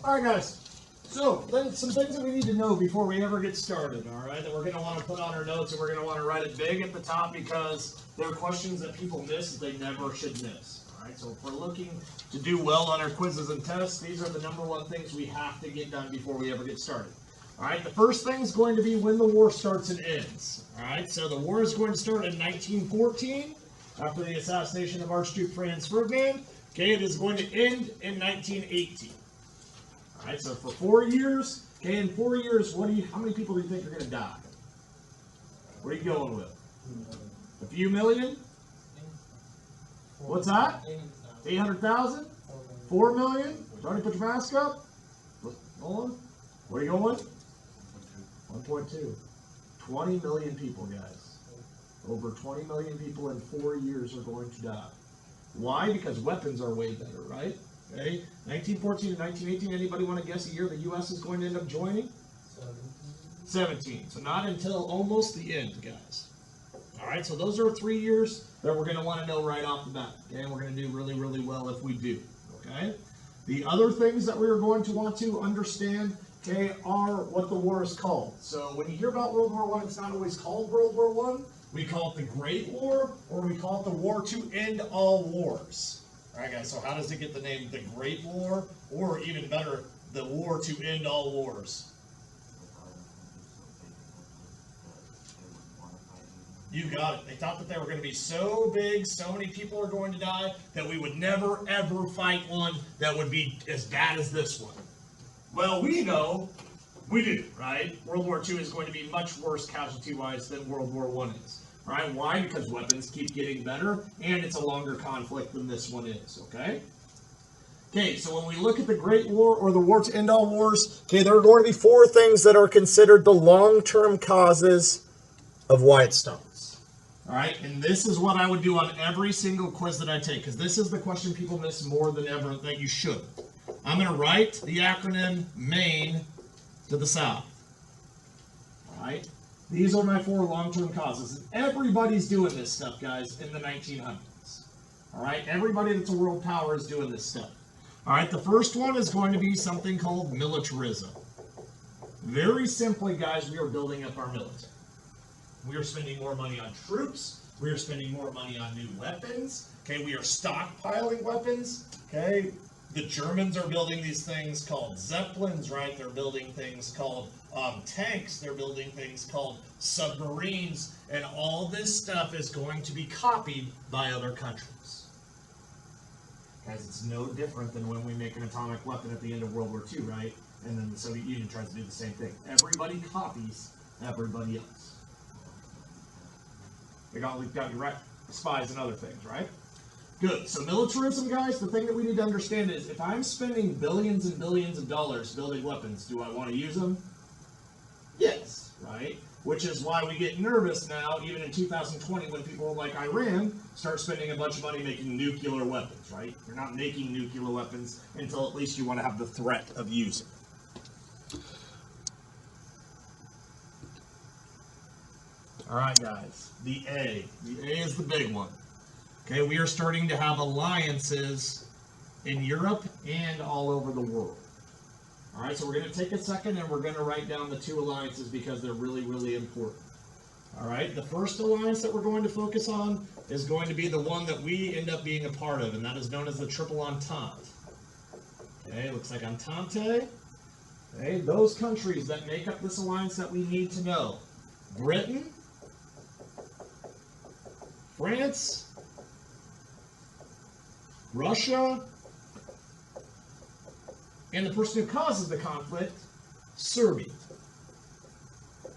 All right, guys. So then some things that we need to know before we ever get started, all right, that we're going to want to put on our notes, and we're going to want to write it big at the top because there are questions that people miss that they never should miss. All right, so if we're looking to do well on our quizzes and tests, these are the #1 things we have to get done before we ever get started. All right, the first thing is going to be when the war starts and ends. All right, so the war is going to start in 1914 after the assassination of Archduke Franz Ferdinand. Okay, it is going to end in 1918. All right, so for 4 years, okay, in 4 years, how many people do you think are going to die? What are you going with? A few million? What's that? 800,000? 4 million? Tony, put your mask up. Hold on. What are you going with? 1.2. 20 million people, guys. Over 20 million people in 4 years are going to die. Why? Because weapons are way better, right? Okay. 1914 and 1918, anybody want to guess a year the U.S. is going to end up joining? 17. So not until almost the end, guys. All right, so those are 3 years that we're going to want to know right off the bat. Okay, and we're going to do really, really well if we do. Okay. The other things that we are going to want to understand, okay, are what the war is called. So when you hear about World War I, it's not always called World War I. We call it the Great War, or we call it the War to End All Wars. All right, guys, so how does it get the name the Great War, or even better, the War to End All Wars? You got it. They thought that they were going to be so big, so many people are going to die, that we would never, ever fight one that would be as bad as this one. Well, we know we do, right? World War II is going to be much worse casualty-wise than World War I is. Right? Why? Because weapons keep getting better, and it's a longer conflict than this one is, okay? Okay, so when we look at the Great War or the War to End All Wars, okay, there are going to be 4 things that are considered the long-term causes of why it starts. All right, and this is what I would do on every single quiz that I take, because this is the question people miss more than ever that you should. I'm going to write the acronym MAIN to the south. All right? These are my 4 long-term causes. And everybody's doing this stuff, guys, in the 1900s. All right? Everybody that's a world power is doing this stuff. All right? The first one is going to be something called militarism. Very simply, guys, we are building up our military. We are spending more money on troops. We are spending more money on new weapons. Okay? We are stockpiling weapons. Okay? The Germans are building these things called Zeppelins, right? They're building things called tanks. They're building things called submarines. And all this stuff is going to be copied by other countries. Guys, it's no different than when we make an atomic weapon at the end of World War II, right? And then the Soviet Union tries to do the same thing. Everybody copies everybody else. They got spies and other things, right? Good. So militarism, guys, the thing that we need to understand is if I'm spending billions and billions of dollars building weapons, do I want to use them? Yes, right? Which is why we get nervous now, even in 2020, when people like Iran start spending a bunch of money making nuclear weapons, right? You're not making nuclear weapons until at least you want to have the threat of using. All right, guys, the A. The A is the big one. Okay, we are starting to have alliances in Europe and all over the world. All right, so we're going to take a second and we're going to write down the 2 alliances because they're really, really important. All right, the first alliance that we're going to focus on is going to be the one that we end up being a part of, and that is known as the Triple Entente. Okay, looks like Entente. Okay, those countries that make up this alliance that we need to know. Britain, France, Russia, and the person who causes the conflict, Serbia.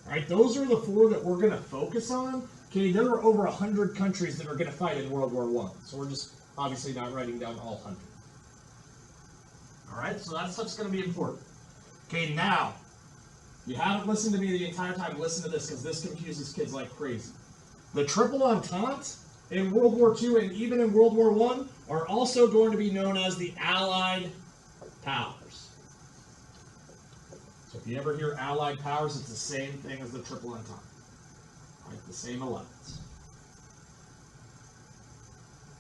All right, those are the 4 that we're going to focus on. Okay, there are over 100 countries that are going to fight in World War I, so we're just obviously not writing down all 100. All right, so that stuff's going to be important. Okay, now, if you haven't listened to me the entire time, listen to this because this confuses kids like crazy. The Triple Entente in World War II and even in World War I are also going to be known as the Allied Powers. So if you ever hear Allied Powers, it's the same thing as the Triple Entente. Right? The same alliance.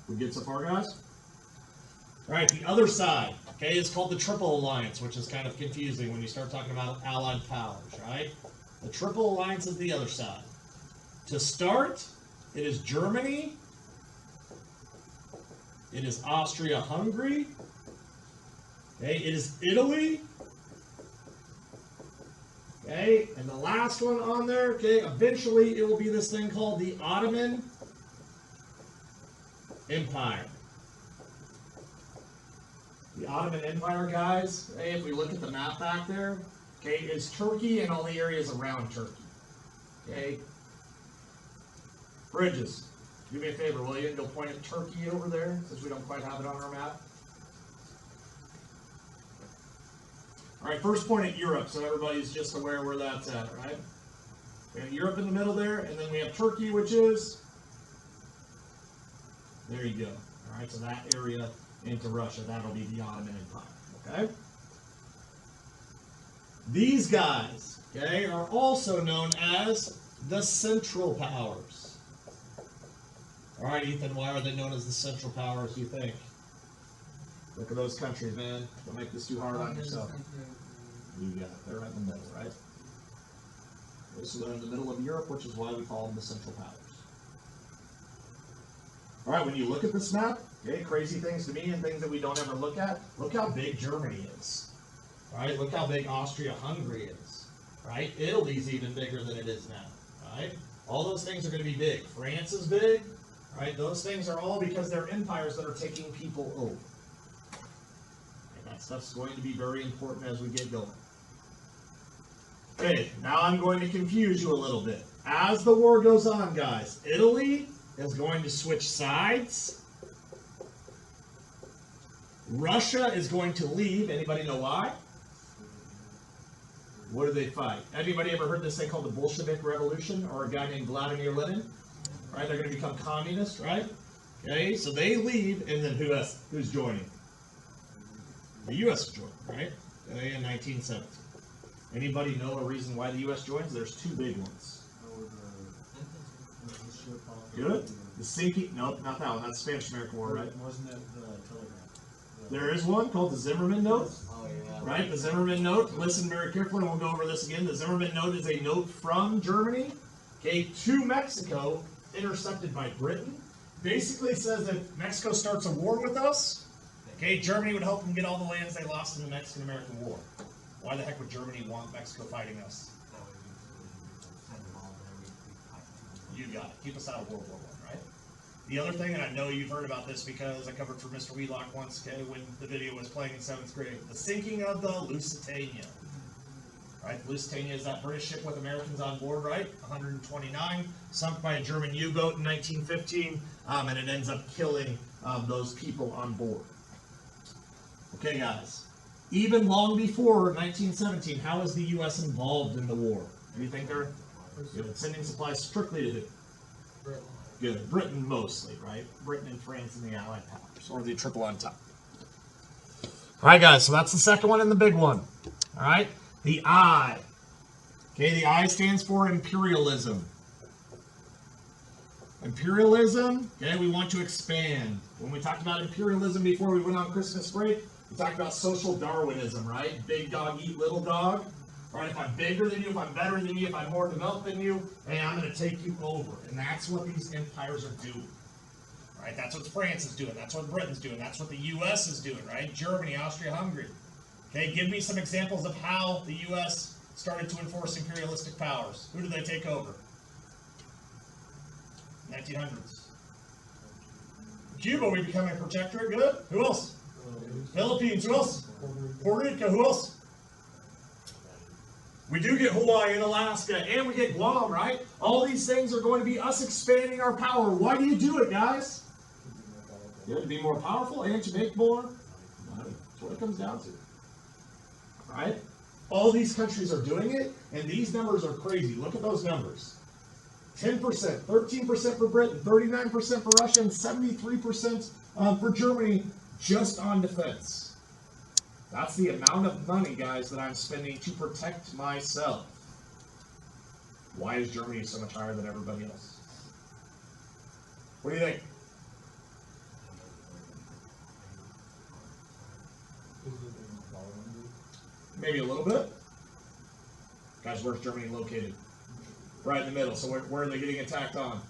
We good so far, guys? All right, the other side, okay, is called the Triple Alliance, which is kind of confusing when you start talking about allied powers, right? The Triple Alliance is the other side. To start, it is Germany, it is Austria-Hungary, okay, it is Italy, okay, and the last one on there, okay, eventually it will be this thing called the Ottoman Empire. The Ottoman Empire, guys, okay, if we look at the map back there, okay, is Turkey and all the areas around Turkey. Okay. Bridges, do me a favor, will you? Go point at Turkey over there, since we don't quite have it on our map. All right, first point at Europe, so everybody's just aware where that's at, right? We have Europe in the middle there, and then we have Turkey, which is, there you go. All right, so that area into Russia, that'll be the Ottoman Empire, okay? These guys, okay, are also known as the Central Powers. All right, Ethan, why are they known as the Central Powers, do you think? Look at those countries, man. Don't make this too hard on yourself. You got it. They're right in the middle, right? Okay, so they're in the middle of Europe, which is why we call them the Central Powers. All right, when you look at this map, okay, crazy things to me and things that we don't ever look at. Look how big Germany is. All right, look how big Austria-Hungary is. Right? Italy's even bigger than it is now. Right? All those things are going to be big. France is big. Right? Those things are all because they're empires that are taking people over. And that stuff's going to be very important as we get going. Okay, now I'm going to confuse you a little bit. As the war goes on, guys, Italy is going to switch sides. Russia is going to leave. Anybody know why? What do they fight? Anybody ever heard this thing called the Bolshevik Revolution, or a guy named Vladimir Lenin? Right, they're going to become communist, right? Okay, so they leave, and then who's joining? The U.S. is joining, right? Okay, in 1917. Anybody know a reason why the U.S. joins? There's two big ones. Good. The sinking? Nope, not that one. That's the Spanish-American War, right? Wasn't it the telegram? There is one called the Zimmerman Note. Oh, yeah. Right, the Zimmerman Note. Listen very carefully, and we'll go over this again. The Zimmerman Note is a note from Germany, okay, to Mexico, intercepted by Britain. Basically says that if Mexico starts a war with us, okay, Germany would help them get all the lands they lost in the Mexican-American War. Why the heck would Germany want Mexico fighting us? You got it. Keep us out of World War I, right? The other thing, and I know you've heard about this because I covered for Mr. Wheelock once, okay, when the video was playing in 7th grade, the sinking of the Lusitania. Right, the Lusitania is that British ship with Americans on board, right? 129, sunk by a German U-boat in 1915, and it ends up killing those people on board. Okay, guys. Even long before 1917, how is the U.S. involved in the war? Do you think they're sending supplies strictly to who? Britain. Good. Britain mostly, right? Britain and France and the Allied powers, or the Triple Entente. All right, guys, so that's the second one and the big one. All right, the I. Okay, the I stands for imperialism. Imperialism, okay, we want to expand. When we talked about imperialism before we went on Christmas break, we talked about social Darwinism, right? Big dog eat little dog. Right, if I'm bigger than you, if I'm better than you, if I'm more developed than you, hey, I'm going to take you over. And that's what these empires are doing. Right, that's what France is doing. That's what Britain's doing. That's what the U.S. is doing, right? Germany, Austria, Hungary. Okay, give me some examples of how the U.S. started to enforce imperialistic powers. Who did they take over? 1900s. Cuba, we become a protectorate. Good. Who else? Philippines. Who else? Puerto Rico. Who else? We do get Hawaii and Alaska, and we get Guam, right? All these things are going to be us expanding our power. Why do you do it, guys? Yeah, to be more powerful and to make more money. That's what it comes down to. Right? All these countries are doing it, and these numbers are crazy. Look at those numbers. 10%, 13% for Britain, 39% for Russia, and 73% for Germany just on defense. That's the amount of money, guys, that I'm spending to protect myself. Why is Germany so much higher than everybody else? What do you think? maybe a little bit. Guys, where's Germany located? Right in the middle. So where are they getting attacked on?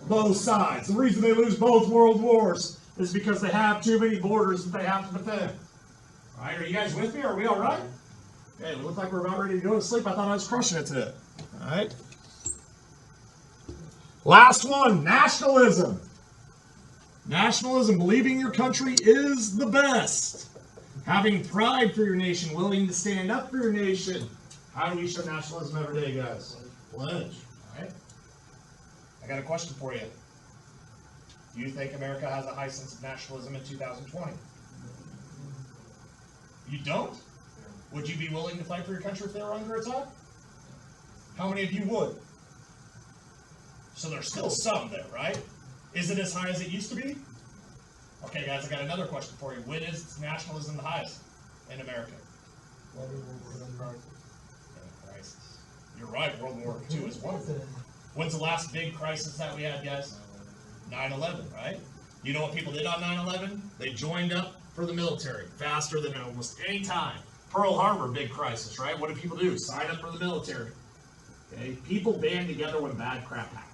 Both sides. The reason they lose both world wars is because they have too many borders that they have to defend. All right, are you guys with me? Are we all right? Okay, we look like we're about ready to go to sleep. I thought I was crushing it today. All right. Last one, nationalism. Nationalism, believing your country is the best. Having pride for your nation, willing to stand up for your nation. How do we show nationalism every day, guys? Pledge. All right. I got a question for you. Do you think America has a high sense of nationalism in 2020? You don't? Would you be willing to fight for your country if they were under attack? How many of you would? So there's still some there, right? Is it as high as it used to be? Okay, guys, I got another question for you. When is nationalism the highest in America? Crisis. You're right, World War II is one of them. When's the last big crisis that we had, guys? 9/11, right? You know what people did on 9/11? They joined up for the military faster than almost any time. Pearl Harbor, big crisis, right? What do people do? Sign up for the military. Okay, people band together when bad crap happens.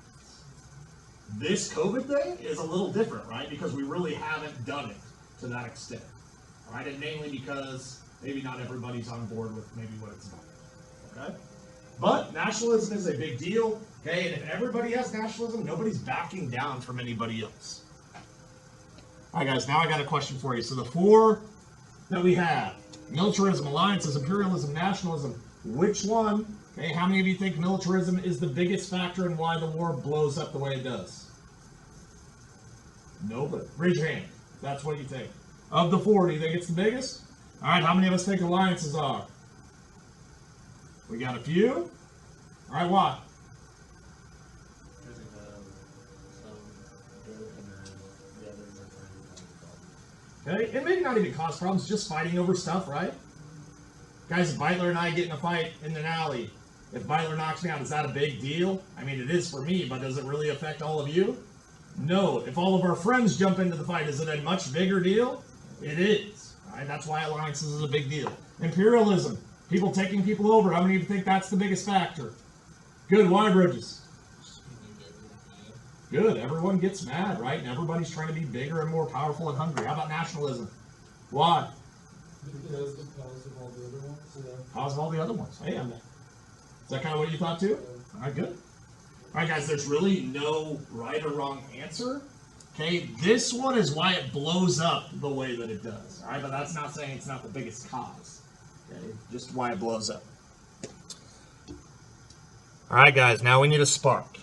This COVID thing is a little different, right? Because we really haven't done it to that extent, right? And mainly because maybe not everybody's on board with maybe what it's about, okay? But nationalism is a big deal, okay? And if everybody has nationalism, nobody's backing down from anybody else. All right, guys, now I got a question for you. So the four that we have, militarism, alliances, imperialism, nationalism, which one, okay, how many of you think militarism is the biggest factor in why the war blows up the way it does? Nobody. Raise your hand. That's what you think. Of the four, do you think it's the biggest? All right, how many of us think alliances are? We got a few. All right, why? Okay, it may not even cause problems, just fighting over stuff, right? Guys, if Beitler and I get in a fight in an alley, if Beitler knocks me out, is that a big deal? I mean, it is for me, but does it really affect all of you? No. If all of our friends jump into the fight, is it a much bigger deal? It is. Right? That's why alliances is a big deal. Imperialism, people taking people over. How many of you think that's the biggest factor? Good. Why, Bridges? Good. Everyone gets mad, right? And everybody's trying to be bigger and more powerful and hungry. How about nationalism? Why? Because the cause of all the other ones. So cause of all the other ones. Hey, is that kind of what you thought too? All right, good. All right, guys, there's really no right or wrong answer. Okay, this one is why it blows up the way that it does. All right, but that's not saying it's not the biggest cause. Okay, just why it blows up. All right, guys, now we need a spark.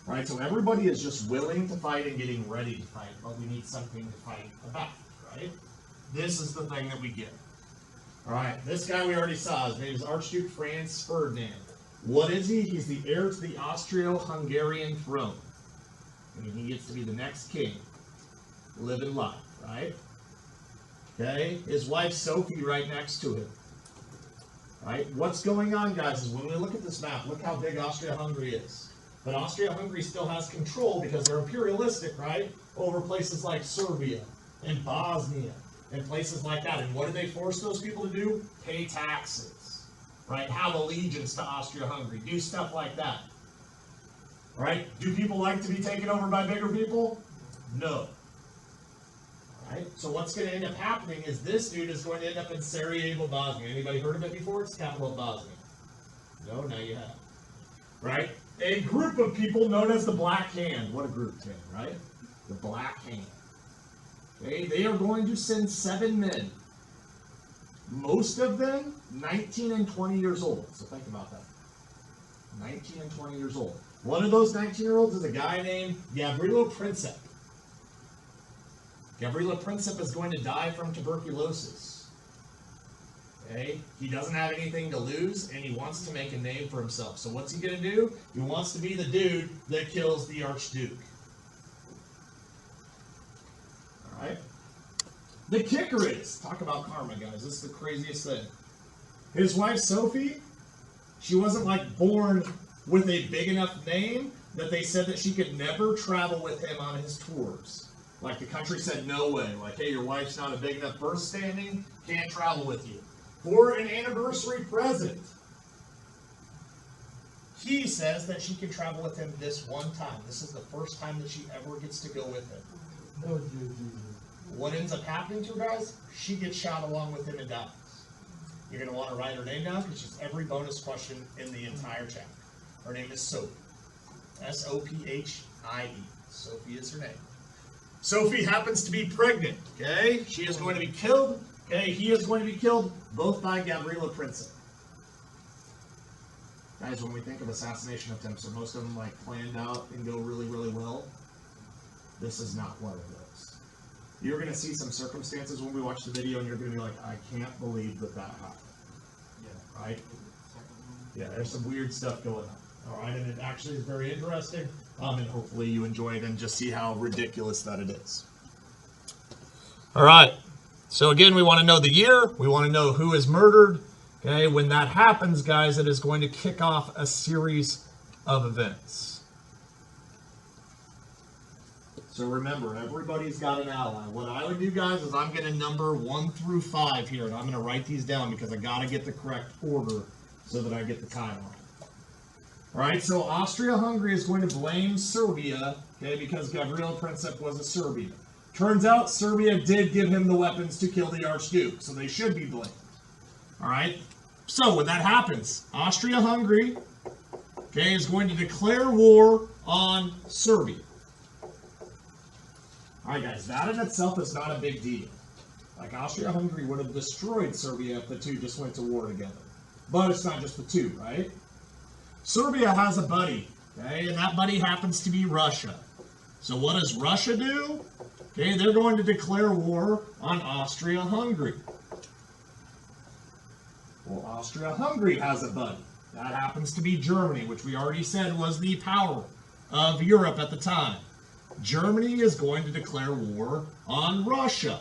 All right, so everybody is just willing to fight and getting ready to fight, but we need something to fight about, right? This is the thing that we get. All right, this guy we already saw. His name is Archduke Franz Ferdinand. What is he? He's the heir to the Austro-Hungarian throne. I mean, he gets to be the next king, living life, right? Okay, his wife Sophie right next to him. Right? What's going on, guys, is when we look at this map, look how big Austria-Hungary is. But Austria-Hungary still has control because they're imperialistic, right? Over places like Serbia and Bosnia and places like that. And what do they force those people to do? Pay taxes, right? Have allegiance to Austria-Hungary. Do stuff like that. Right? Do people like to be taken over by bigger people? No. Right? So what's going to end up happening is this dude is going to end up in Sarajevo, Bosnia. Anybody heard of it before? It's the capital of Bosnia. No, now you have. Right? A group of people known as the Black Hand. What a group, Tim, right? The Black Hand. Okay, they are going to send 7 men. Most of them 19 and 20 years old. So think about that. 19 and 20 years old. One of those 19-year-olds is a guy named Gavrilo Princip. Gavrilo Princip is going to die from tuberculosis. Okay? He doesn't have anything to lose, and he wants to make a name for himself. So what's he going to do? He wants to be the dude that kills the Archduke. All right? The kicker is, talk about karma, guys. This is the craziest thing. His wife, Sophie, she wasn't like born with a big enough name that they said that she could never travel with him on his tours. Like the country said, no way. Like, hey, your wife's not a big enough birth standing, can't travel with you. for an anniversary present. He says that she can travel with him this one time. This is the first time that she ever gets to go with him. No, Jesus. What ends up happening to her, guys? She gets shot along with him and dies. You're going to want to write her name down because she's every bonus question in the entire chapter. Her name is Sophie. Sophie. Sophie is her name. Sophie happens to be pregnant, okay? She is going to be killed, okay? He is going to be killed, both by Gavrila Princip. Guys, when we think of assassination attempts, are most of them like planned out and go really, really well? This is not one of those. You're going to see some circumstances when we watch the video and you're going to be like, I can't believe that happened. Yeah. Right? Yeah, there's some weird stuff going on. All right, and it actually is very interesting, and hopefully you enjoy it and just see how ridiculous that it is. All right, so again, we want to know the year. We want to know who is murdered. Okay, when that happens, guys, it is going to kick off a series of events. So remember, everybody's got an ally. What I would do, guys, is I'm going to number 1 through 5 here, and I'm going to write these down because I got to get the correct order so that I get the timeline. All right, so Austria-Hungary is going to blame Serbia, okay, because Gavrila Princip was a Serbian. Turns out Serbia did give him the weapons to kill the Archduke, so they should be blamed. All right, so when that happens, Austria-Hungary, okay, is going to declare war on Serbia. All right, guys, that in itself is not a big deal. Like, Austria-Hungary would have destroyed Serbia if the two just went to war together. But it's not just the two, right? Serbia has a buddy, okay, and that buddy happens to be Russia. So what does Russia do? Okay, they're going to declare war on Austria-Hungary. Well, Austria-Hungary has a buddy. That happens to be Germany, which we already said was the power of Europe at the time. Germany is going to declare war on Russia.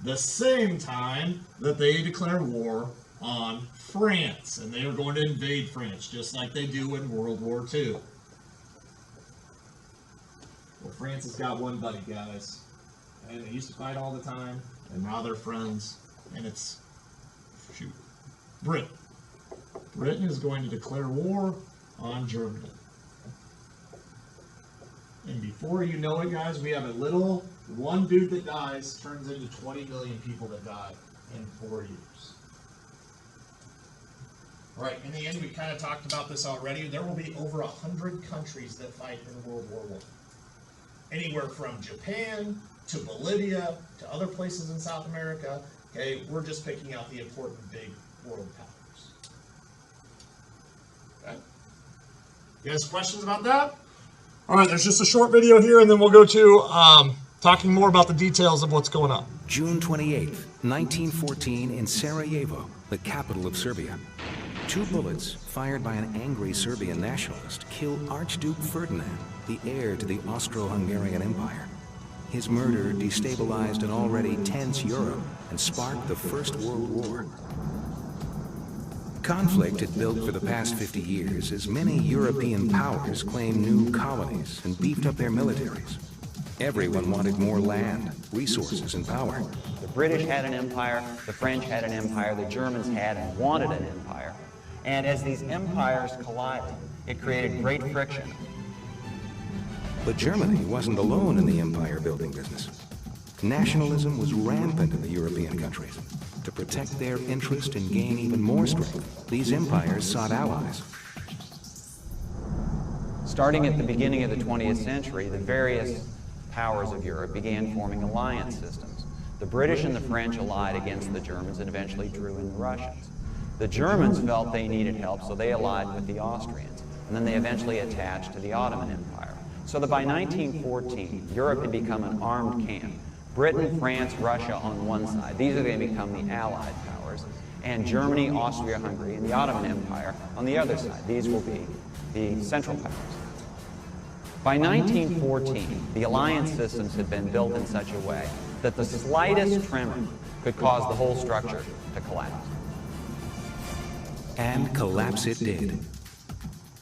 The same time that they declare war on France, and they are going to invade France, just like they do in World War II. Well, France has got one buddy, guys, and they used to fight all the time, and now they're friends, and it's, shoot, Britain. Britain is going to declare war on Germany. And before you know it, guys, we have a little, one dude that dies turns into 20 million people that die in 4 years. All right, in the end, we kind of talked about this already. There will be over 100 countries that fight in World War I. Anywhere from Japan to Bolivia to other places in South America. Okay, we're just picking out the important big world powers. Okay. You guys questions about that? All right, there's just a short video here, and then we'll go to talking more about the details of what's going on. June 28, 1914, in Sarajevo, the capital of Serbia. 2 bullets, fired by an angry Serbian nationalist, kill Archduke Ferdinand, the heir to the Austro-Hungarian Empire. His murder destabilized an already tense Europe and sparked the First World War. Conflict had built for the past 50 years as many European powers claimed new colonies and beefed up their militaries. Everyone wanted more land, resources, and power. The British had an empire, the French had an empire, the Germans had and wanted an empire. And as these empires collided, it created great friction. But Germany wasn't alone in the empire-building business. Nationalism was rampant in the European countries. To protect their interest and gain even more strength, these empires sought allies. Starting at the beginning of the 20th century, the various powers of Europe began forming alliance systems. The British and the French allied against the Germans and eventually drew in the Russians. The Germans felt they needed help, so they allied with the Austrians, and then they eventually attached to the Ottoman Empire. So that by 1914, Europe had become an armed camp. Britain, France, Russia on one side. These are going to become the Allied powers. And Germany, Austria-Hungary, and the Ottoman Empire on the other side. These will be the Central Powers. By 1914, the alliance systems had been built in such a way that the slightest tremor could cause the whole structure to collapse. And collapse it did.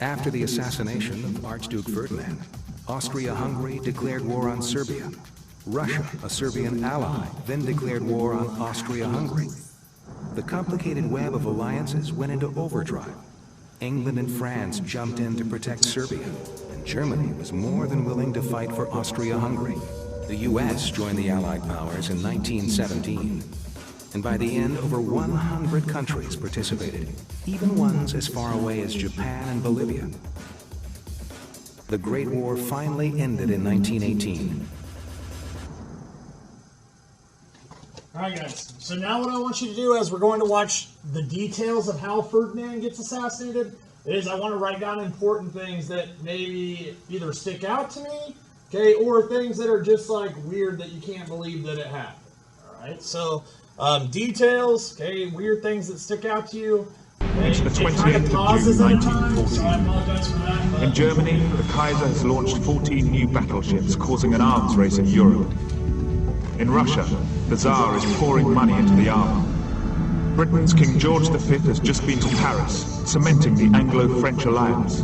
After the assassination of Archduke Ferdinand, Austria-Hungary declared war on Serbia. Russia, a Serbian ally, then declared war on Austria-Hungary. The complicated web of alliances went into overdrive. England and France jumped in to protect Serbia, and Germany was more than willing to fight for Austria-Hungary. The US joined the Allied powers in 1917, and by the end, over 100 countries participated, even ones as far away as Japan and Bolivia. The Great War finally ended in 1918. All right, guys. So now what I want you to do as we're going to watch the details of how Ferdinand gets assassinated is I want to write down important things that maybe either stick out to me, okay, or things that are just like weird that you can't believe that it happened. All right. So details, okay, weird things that stick out to you. Okay? It's the It 28th kind of of pauses June, at a time, 1914. so I apologize for that. But In Germany, the Kaiser has launched 14 new battleships, causing an arms race in Europe. In Russia, the Tsar is pouring money into the army. Britain's King George V has just been to Paris, cementing the Anglo-French alliance.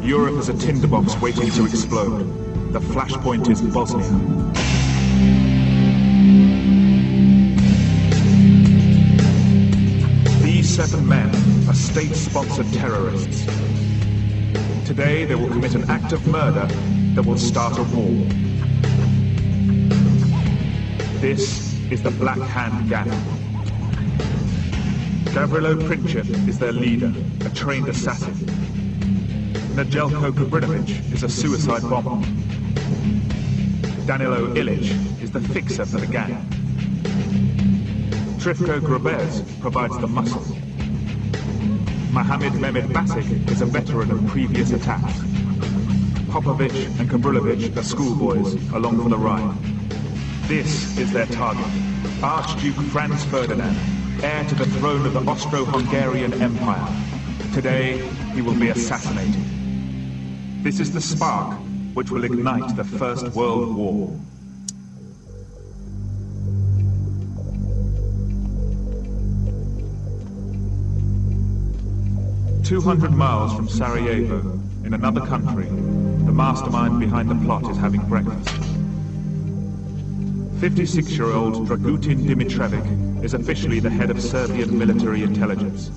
Europe is a tinderbox waiting to explode. The flashpoint is Bosnia. These 7 men are state-sponsored terrorists. Today, they will commit an act of murder that will start a war. This is the Black Hand Gang. Gavrilo Princip is their leader, a trained assassin. Nedeljko Kabrinovic is a suicide bomber. Danilo Ilic is the fixer for the gang. Trifko Grabez provides the muscle. Mohammed Mehmed Batik is a veteran of previous attacks. Popovic and Kabrilovic are schoolboys along for the ride. This is their target, Archduke Franz Ferdinand, heir to the throne of the Austro-Hungarian Empire. Today, he will be assassinated. This is the spark which will ignite the First World War. "200 miles from Sarajevo, in another country, the mastermind behind the plot is having breakfast. 56-year-old Dragutin Dimitrovic is officially the head of Serbian military intelligence.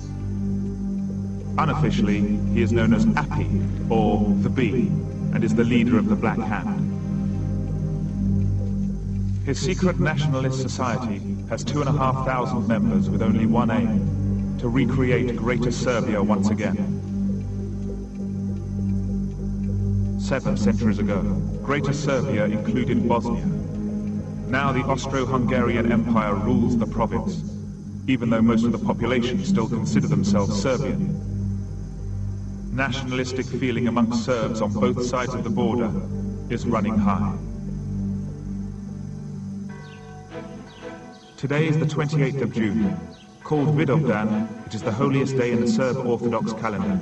Unofficially, he is known as API, or the Bee, and is the leader of the Black Hand. His secret nationalist society has 2,500 members with only one aim: to recreate Greater Serbia once again. 7 centuries ago, Greater Serbia included Bosnia. Now the Austro-Hungarian Empire rules the province, even though most of the population still consider themselves Serbian. Nationalistic feeling amongst Serbs on both sides of the border is running high. Today is the 28th of June. Called Vidovdan, it is the holiest day in the Serb Orthodox calendar.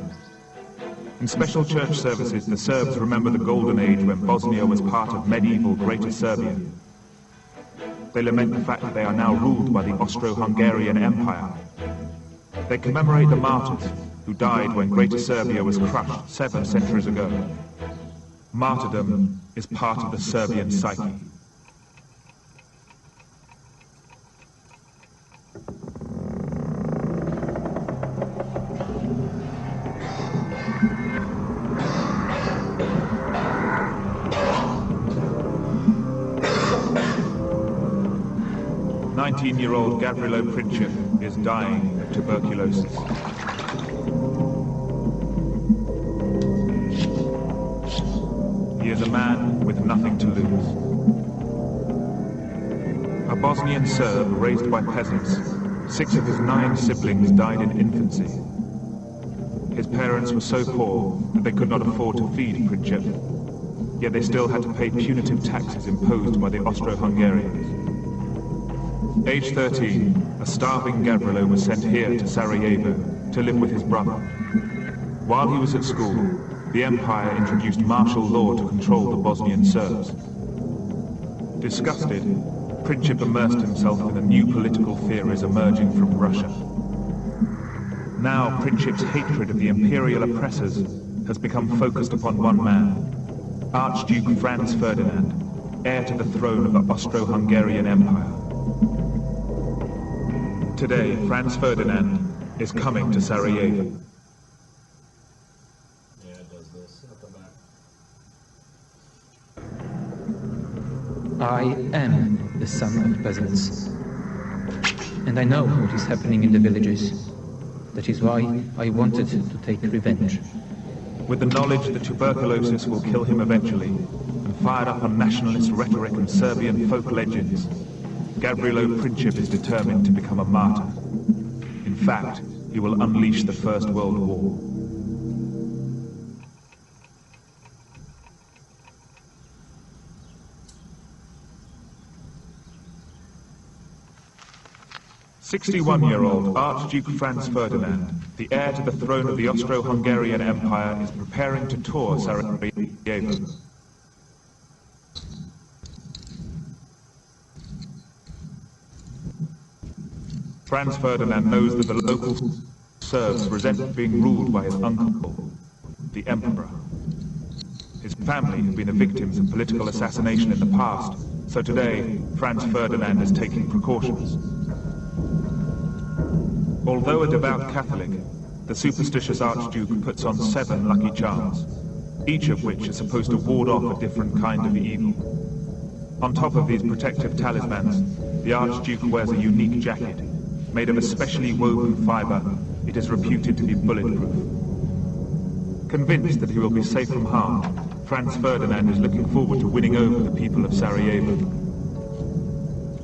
In special church services, the Serbs remember the golden age when Bosnia was part of medieval Greater Serbia. They lament the fact that they are now ruled by the Austro-Hungarian Empire. They commemorate the martyrs who died when Greater Serbia was crushed 7 centuries ago. Martyrdom is part of the Serbian psyche. "19-year-old Gavrilo Princip is dying of tuberculosis. He is a man with nothing to lose. A Bosnian Serb raised by peasants, 6 of his 9 siblings died in infancy. His parents were so poor that they could not afford to feed Princip, yet they still had to pay punitive taxes imposed by the Austro-Hungarians. Age 13, a starving Gavrilo was sent here to Sarajevo to live with his brother. While he was at school, the Empire introduced martial law to control the Bosnian Serbs. Disgusted, Princip immersed himself in the new political theories emerging from Russia. Now Princip's hatred of the imperial oppressors has become focused upon one man, Archduke Franz Ferdinand, heir to the throne of the Austro-Hungarian Empire. Today, Franz Ferdinand is coming to Sarajevo. Yeah, it does this at the back. I am the son of peasants. And I know what is happening in the villages. That is why I wanted to take revenge. With the knowledge that tuberculosis will kill him eventually, and fired up on nationalist rhetoric and Serbian folk legends, Gavrilo Princip is determined to become a martyr. In fact, he will unleash the First World War. "61-year-old Archduke Franz Ferdinand, the heir to the throne of the Austro-Hungarian Empire, is preparing to tour Sarajevo. Franz Ferdinand knows that the local Serbs resent being ruled by his uncle, the Emperor. His family have been the victims of political assassination in the past, so today, Franz Ferdinand is taking precautions. Although a devout Catholic, the superstitious Archduke puts on 7 lucky charms, each of which is supposed to ward off a different kind of evil. On top of these protective talismans, the Archduke wears a unique jacket. Made of a specially woven fiber, it is reputed to be bulletproof. Convinced that he will be safe from harm, Franz Ferdinand is looking forward to winning over the people of Sarajevo.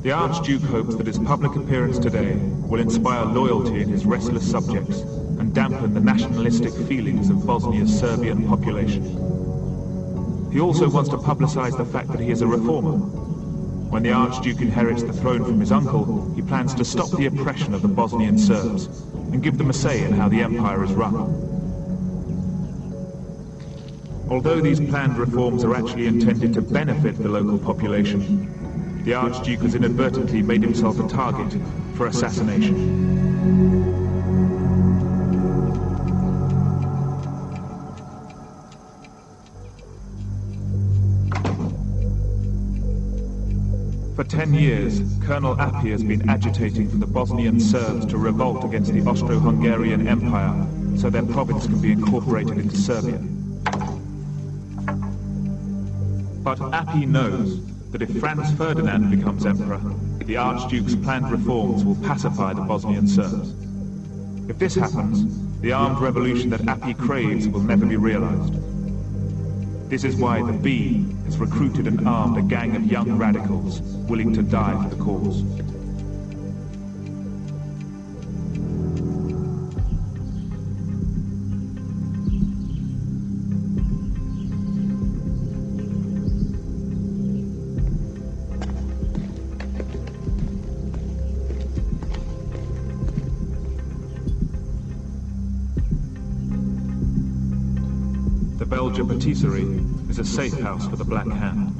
The Archduke hopes that his public appearance today will inspire loyalty in his restless subjects and dampen the nationalistic feelings of Bosnia's Serbian population. He also wants to publicize the fact that he is a reformer. When the Archduke inherits the throne from his uncle, he plans to stop the oppression of the Bosnian Serbs and give them a say in how the empire is run. Although these planned reforms are actually intended to benefit the local population, the Archduke has inadvertently made himself a target for assassination. For 10 years, Colonel Appy has been agitating for the Bosnian Serbs to revolt against the Austro-Hungarian Empire so their province can be incorporated into Serbia. But Appy knows that if Franz Ferdinand becomes emperor, the Archduke's planned reforms will pacify the Bosnian Serbs. If this happens, the armed revolution that Appy craves will never be realized. This is why the Bee has recruited and armed a gang of young radicals willing to die for the cause. The Belgian Patisserie is a safe house for the Black Hand.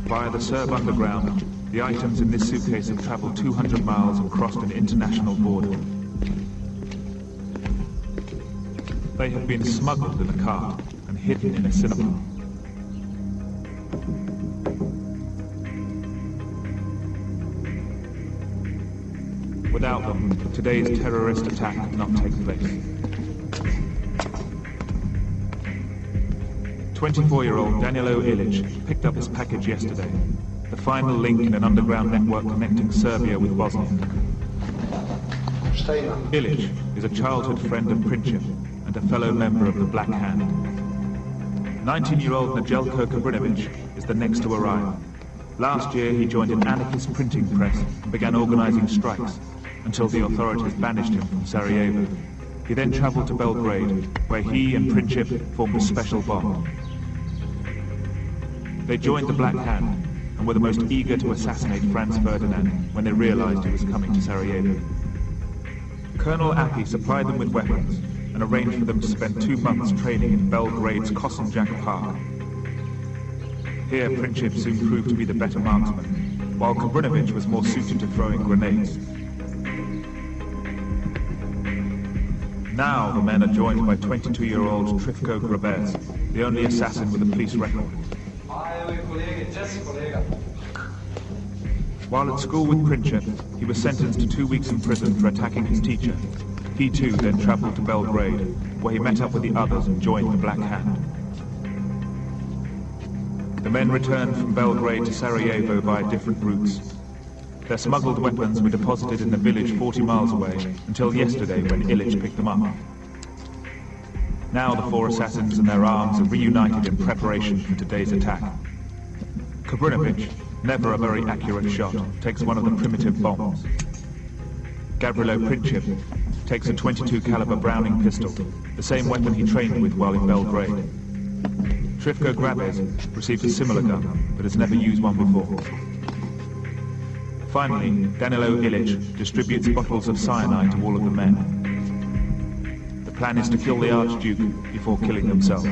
Via the Serb underground, the items in this suitcase have traveled 200 miles and crossed an international border. They have been smuggled in a cart and hidden in a cinema. Without them, today's terrorist attack could not take place. 24-year-old Danilo Ilic picked up his package yesterday, the final link in an underground network connecting Serbia with Bosnia. Ilic is a childhood friend of Princip and a fellow member of the Black Hand. 19-year-old Nedeljko Kabrinovic is the next to arrive. Last year he joined an anarchist printing press and began organizing strikes, until the authorities banished him from Sarajevo. He then traveled to Belgrade, where he and Princip formed a special bond. They joined the Black Hand, and were the most eager to assassinate Franz Ferdinand when they realized he was coming to Sarajevo. Colonel Appy supplied them with weapons, and arranged for them to spend 2 months training in Belgrade's Kosanjak Park. Here Princip soon proved to be the better marksman, while Kabrinovic was more suited to throwing grenades. Now the men are joined by 22-year-old Trifko Grabez, the only assassin with a police record. While at school with Princhep, he was sentenced to 2 weeks in prison for attacking his teacher. He too then travelled to Belgrade, where he met up with the others and joined the Black Hand. The men returned from Belgrade to Sarajevo via different routes. Their smuggled weapons were deposited in a village 40 miles away until yesterday when Ilic picked them up. Now the 4 assassins and their arms are reunited in preparation for today's attack. Kabrinovic, never a very accurate shot, takes one of the primitive bombs. Gavrilo Princip takes a .22 caliber Browning pistol, the same weapon he trained with while in Belgrade. Trifko Grabez received a similar gun, but has never used one before. Finally, Danilo Ilic distributes bottles of cyanide to all of the men. The plan is to kill the Archduke before killing themselves.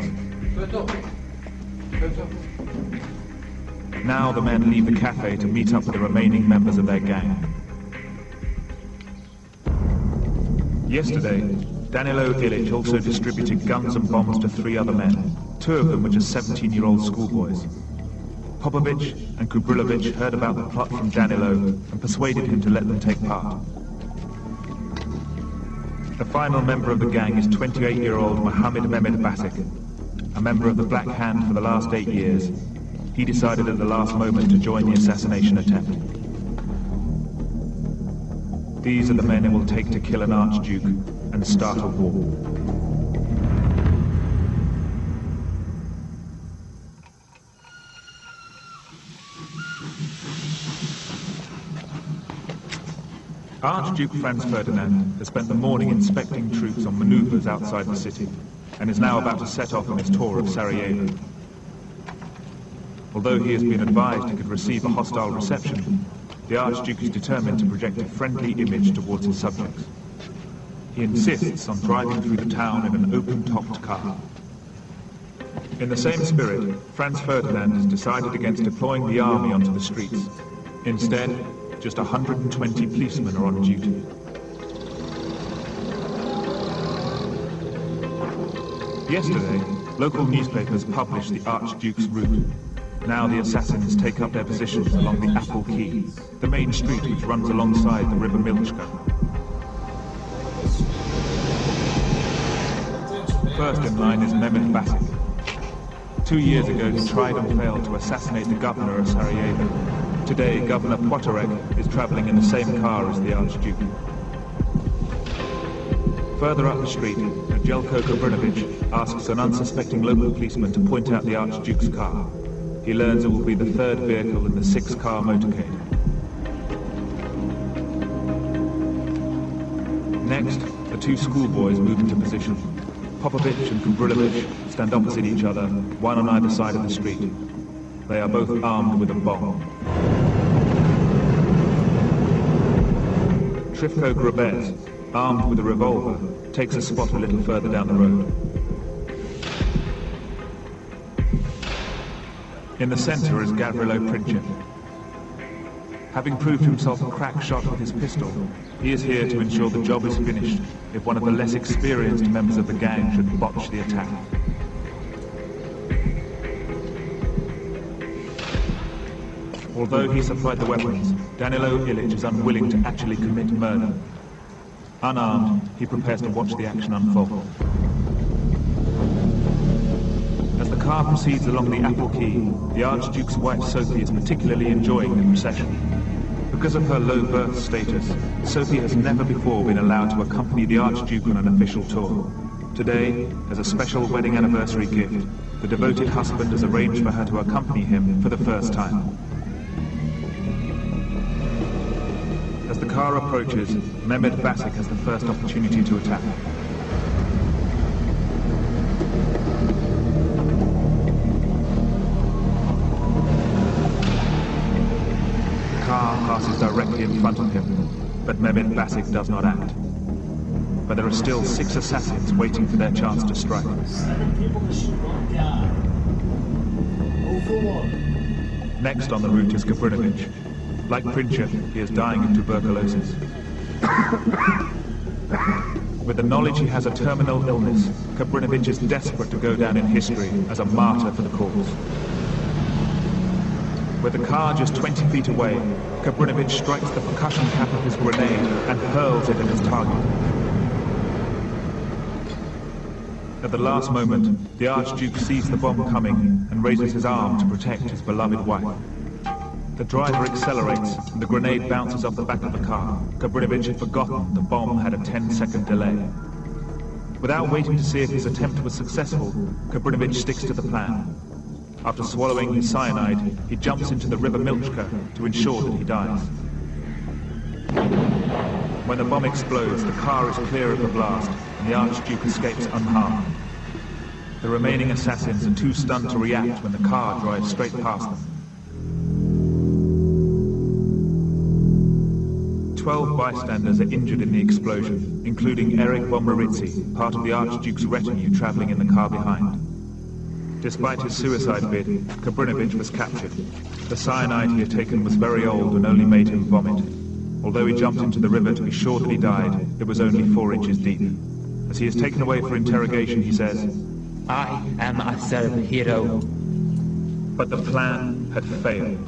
Now the men leave the cafe to meet up with the remaining members of their gang. Yesterday, Danilo Ilic also distributed guns and bombs to 3 other men. 2 of them were just 17-year-old schoolboys. Popovic and Kubrilovic heard about the plot from Danilo and persuaded him to let them take part. The final member of the gang is 28-year-old Mohammed Mehmed Basik, a member of the Black Hand for the last 8 years. He decided at the last moment to join the assassination attempt. These are the men it will take to kill an Archduke and start a war. Archduke Franz Ferdinand has spent the morning inspecting troops on maneuvers outside the city and is now about to set off on his tour of Sarajevo. Although he has been advised he could receive a hostile reception, the Archduke is determined to project a friendly image towards his subjects. He insists on driving through the town in an open-topped car. In the same spirit, Franz Ferdinand has decided against deploying the army onto the streets. Instead, just 120 policemen are on duty. Yesterday, local newspapers published the Archduke's route. Now the assassins take up their positions along the Apple Quay, the main street which runs alongside the River Milchka. First in line is Mehmed Basik. 2 years ago he tried and failed to assassinate the governor of Sarajevo. Today, Governor Potorek is travelling in the same car as the Archduke. Further up the street, Jelko Kabrinovic asks an unsuspecting local policeman to point out the Archduke's car. He learns it will be the 3rd vehicle in the 6-car motorcade. Next, the 2 schoolboys move into position. Popovic and Kubrilovic stand opposite each other, one on either side of the street. They are both armed with a bomb. Trifko Grabez, armed with a revolver, takes a spot a little further down the road. In the centre is Gavrilo Princip. Having proved himself a crack shot with his pistol, he is here to ensure the job is finished if one of the less experienced members of the gang should botch the attack. Although he supplied the weapons, Danilo Ilic is unwilling to actually commit murder. Unarmed, he prepares to watch the action unfold. As the car proceeds along the Apple Quay, the Archduke's wife Sophie is particularly enjoying the procession. Because of her low birth status, Sophie has never before been allowed to accompany the Archduke on an official tour. Today, as a special wedding anniversary gift, the devoted husband has arranged for her to accompany him for the first time. As the car approaches, Mehmed Basik has the first opportunity to attack. The car passes directly in front of him, but Mehmed Basik does not act. But there are still 6 assassins waiting for their chance to strike. 7 people to shoot 1 guy. 0 for 1. Next on the route is Kabrinovic. Like Princip, he is dying of tuberculosis. With the knowledge he has a terminal illness, Kabrinovic is desperate to go down in history as a martyr for the cause. With the car just 20 feet away, Kabrinovich strikes the percussion cap of his grenade and hurls it at his target. At the last moment, the Archduke sees the bomb coming and raises his arm to protect his beloved wife. The driver accelerates and the grenade bounces off the back of the car. Kabrinovich had forgotten the bomb had a 10-second delay. Without waiting to see if his attempt was successful, Kabrinovich sticks to the plan. After swallowing his cyanide, he jumps into the river Milchka to ensure that he dies. When the bomb explodes, the car is clear of the blast, and the Archduke escapes unharmed. The remaining assassins are too stunned to react when the car drives straight past them. 12 bystanders are injured in the explosion, including Erich von Maritzi, part of the Archduke's retinue traveling in the car behind. Despite his suicide bid, Kabrinovich was captured. The cyanide he had taken was very old and only made him vomit. Although he jumped into the river to be sure that he died, it was only 4 inches deep. As he is taken away for interrogation, he says, I am a Serb hero. but the plan had failed.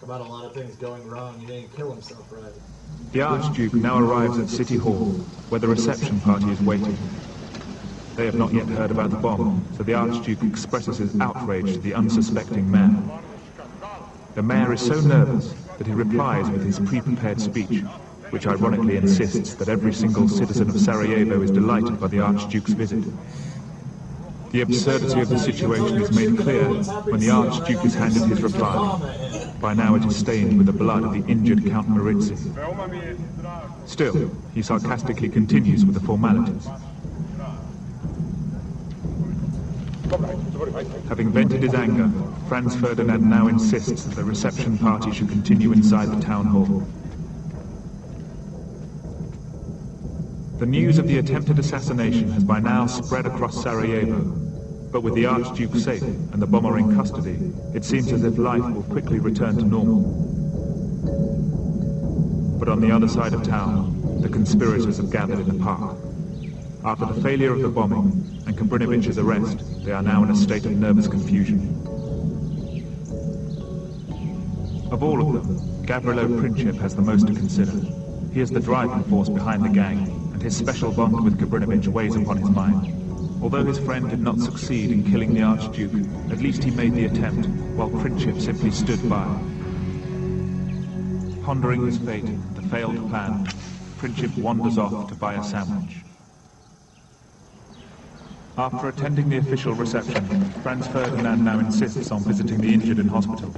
About a lot of things going wrong, he didn't kill himself right. The Archduke now arrives at City Hall, where the reception party is waiting. They have not yet heard about the bomb, so the Archduke expresses his outrage to the unsuspecting mayor. The mayor is so nervous that he replies with his pre-prepared speech, which ironically insists that every single citizen of Sarajevo is delighted by the Archduke's visit. The absurdity of the situation is made clear when the Archduke is handed his reply. By now it is stained with the blood of the injured Count Maritzi. Still, he sarcastically continues with the formalities. Having vented his anger, Franz Ferdinand now insists that the reception party should continue inside the town hall. The news of the attempted assassination has by now spread across Sarajevo, but with the Archduke safe and the bomber in custody, it seems as if life will quickly return to normal. But on the other side of town, the conspirators have gathered in the park. After the failure of the bombing and Kabrinovich's arrest, they are now in a state of nervous confusion. Of all of them, Gavrilo Princip has the most to consider. He is the driving force behind the gang, and his special bond with Kabrinovich weighs upon his mind. Although his friend did not succeed in killing the Archduke, at least he made the attempt, while Princip simply stood by. Pondering his fate and the failed plan, Princip wanders off to buy a sandwich. After attending the official reception, Franz Ferdinand now insists on visiting the injured in hospital.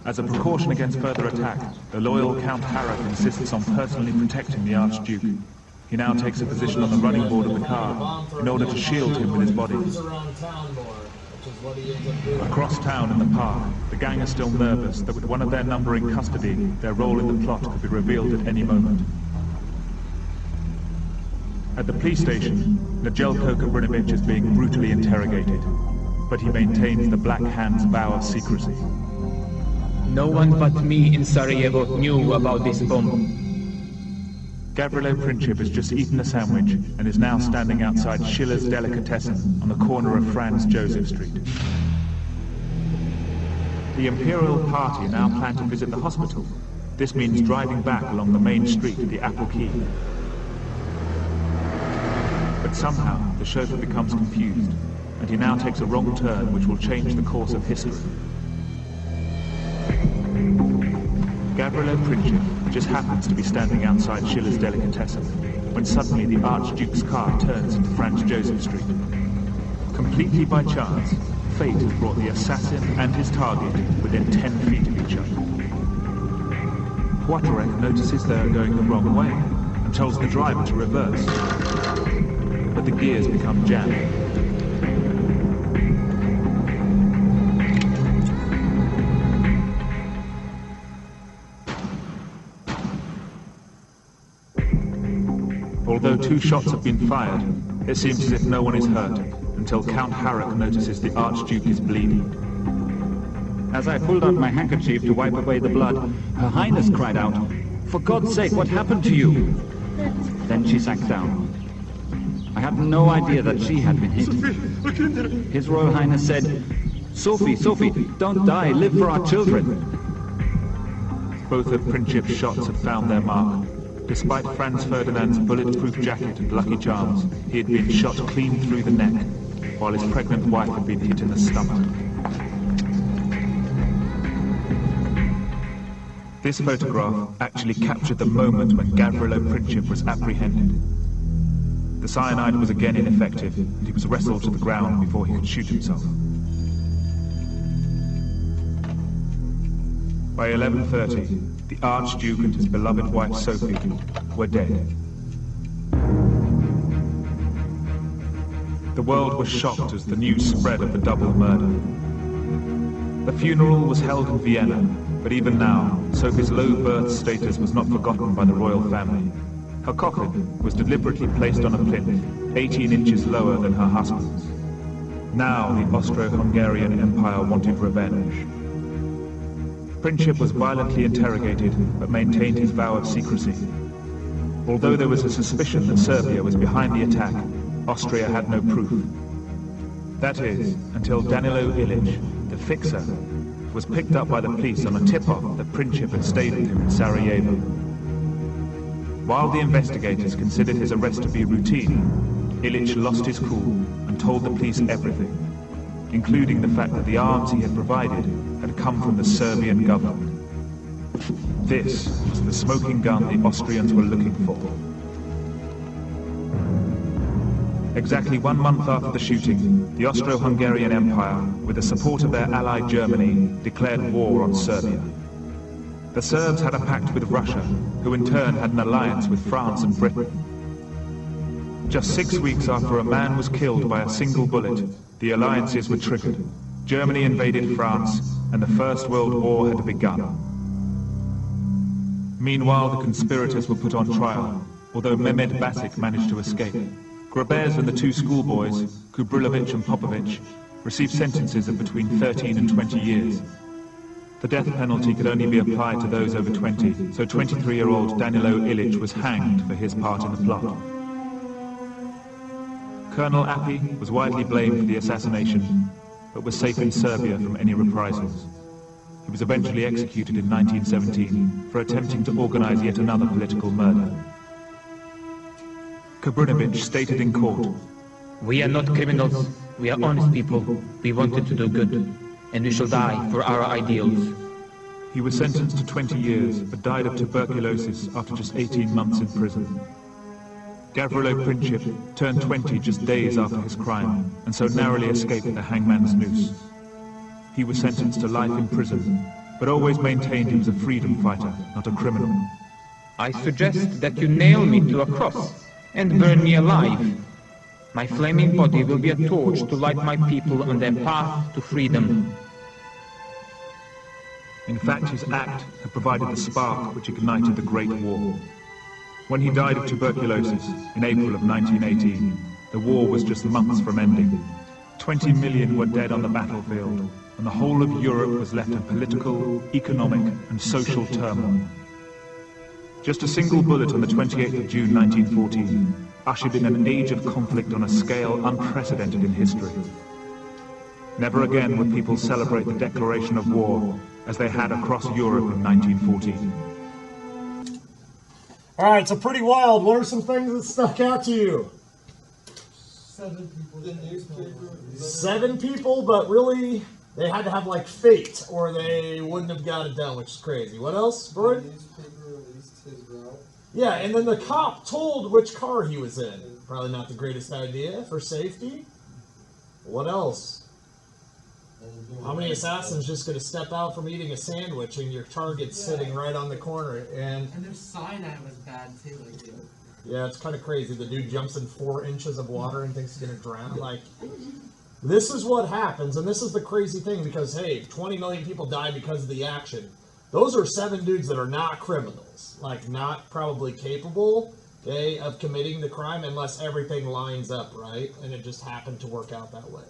As a precaution against further attack, the loyal Count Harrach insists on personally protecting the Archduke. He now takes a position on the running board of the car in order to shield him with his body. Across town in the park, the gang are still nervous that with one of their number in custody, their role in the plot could be revealed at any moment. At the police station, Nejelko Kabrinovich is being brutally interrogated, but he maintains the Black Hand's vow of secrecy. No one but me in Sarajevo knew about this bomb. Gavrilo Princip has just eaten a sandwich and is now standing outside Schiller's Delicatessen on the corner of Franz Joseph Street. The Imperial Party now plan to visit the hospital. This means driving back along the main street to the Apple Key. But somehow, the chauffeur becomes confused, and he now takes a wrong turn which will change the course of history. Gavrilo Princip just happens to be standing outside Schiller's Delicatessen, when suddenly the Archduke's car turns into Franz Joseph Street. Completely by chance, fate has brought the assassin and his target within 10 feet of each other. Poitorek notices they are going the wrong way, and tells the driver to reverse. But the gears become jammed. Although 2 shots have been fired, it seems as if no one is hurt, until Count Harrach notices the Archduke is bleeding. As I pulled out my handkerchief to wipe away the blood, Her Highness cried out, "For God's sake, what happened to you?" Then she sank down. I had no idea that she had been hit. His Royal Highness said, Sophie, Sophie, don't die, live for our children. Both of Princip's shots had found their mark. Despite Franz Ferdinand's bulletproof jacket and lucky charms, he had been shot clean through the neck, while his pregnant wife had been hit in the stomach. This photograph actually captured the moment when Gavrilo Princip was apprehended. The cyanide was again ineffective, and he was wrestled to the ground before he could shoot himself. By 11:30, the Archduke and his beloved wife Sophie were dead. The world was shocked as the news spread of the double murder. The funeral was held in Vienna, but even now, Sophie's low birth status was not forgotten by the royal family. Her coffin was deliberately placed on a plinth, 18 inches lower than her husband's. Now the Austro-Hungarian Empire wanted revenge. Princip was violently interrogated, but maintained his vow of secrecy. Although there was a suspicion that Serbia was behind the attack, Austria had no proof. That is, until Danilo Ilic, the fixer, was picked up by the police on a tip-off that Princip had stayed with him in Sarajevo. While the investigators considered his arrest to be routine, Ilic lost his cool and told the police everything, including the fact that the arms he had provided had come from the Serbian government. This was the smoking gun the Austrians were looking for. Exactly 1 month after the shooting, the Austro-Hungarian Empire, with the support of their ally Germany, declared war on Serbia. The Serbs had a pact with Russia, who in turn had an alliance with France and Britain. Just 6 weeks after a man was killed by a single bullet, the alliances were triggered. Germany invaded France, and the First World War had begun. Meanwhile, the conspirators were put on trial, although Mehmed Basic managed to escape. Grabez and the two schoolboys, Kubrilovic and Popovic, received sentences of between 13 and 20 years. The death penalty could only be applied to those over 20, so 23-year-old Danilo Ilic was hanged for his part in the plot. Colonel Appy was widely blamed for the assassination, but was safe in Serbia from any reprisals. He was eventually executed in 1917 for attempting to organize yet another political murder. Kubrinovic stated in court, We are not criminals, we are honest people. We wanted to do good, and we shall die for our ideals. He was sentenced to 20 years, but died of tuberculosis after just 18 months in prison. Gavrilo Princip turned 20 just days after his crime, and so narrowly escaped the hangman's noose. He was sentenced to life in prison, but always maintained he was a freedom fighter, not a criminal. I suggest that you nail me to a cross and burn me alive. My flaming body will be a torch to light my people on their path to freedom. In fact, his act had provided the spark which ignited the Great War. When he died of tuberculosis in April of 1918, the war was just months from ending. 20 million were dead on the battlefield, and the whole of Europe was left in political, economic, and social turmoil. Just a single bullet on the 28th of June 1914 ushered in an age of conflict on a scale unprecedented in history. Never again would people celebrate the declaration of war as they had across Europe in 1914. All right, so pretty wild. What are some things that stuck out to you? 7 people. The newspaper. 7 people, but really, they had to have like fate, or they wouldn't have got it done, which is crazy. What else, Bert? The newspaper released his route. Yeah, and then the cop told which car he was in. Probably not the greatest idea for safety. What else? How many assassins just going to step out from eating a sandwich and your target's sitting right on the corner? And their cyanide was bad too. yeah, it's kind of crazy. The dude jumps in 4 inches of water and thinks he's going to drown. Like, this is what happens, and this is the crazy thing, because, hey, 20 million people die because of the action. Those are 7 dudes that are not criminals. Like, not probably capable, okay, of committing the crime unless everything lines up, right? And it just happened to work out that way.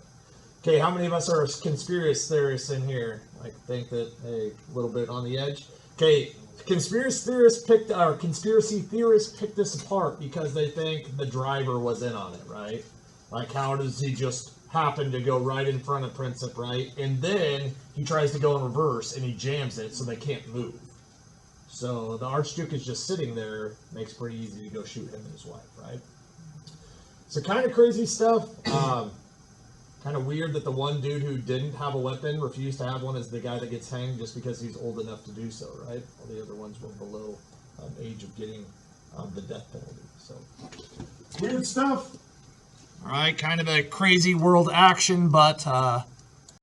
Okay, how many of us are conspiracy theorists in here? Like, think that, hey, a little bit on the edge. Okay, conspiracy theorists picked this apart because they think the driver was in on it, right? Like, how happened to go right in front of Princip, right? And then he tries to go in reverse and he jams it so they can't move. So the Archduke is just sitting there, makes it pretty easy to go shoot him and his wife, right? So kind of crazy stuff. Kind of weird that the one dude who didn't have a weapon refused to have one is the guy that gets hanged just because he's old enough to do so, right? All the other ones were below age of getting the death penalty. So weird stuff. All right, kind of a crazy world action, but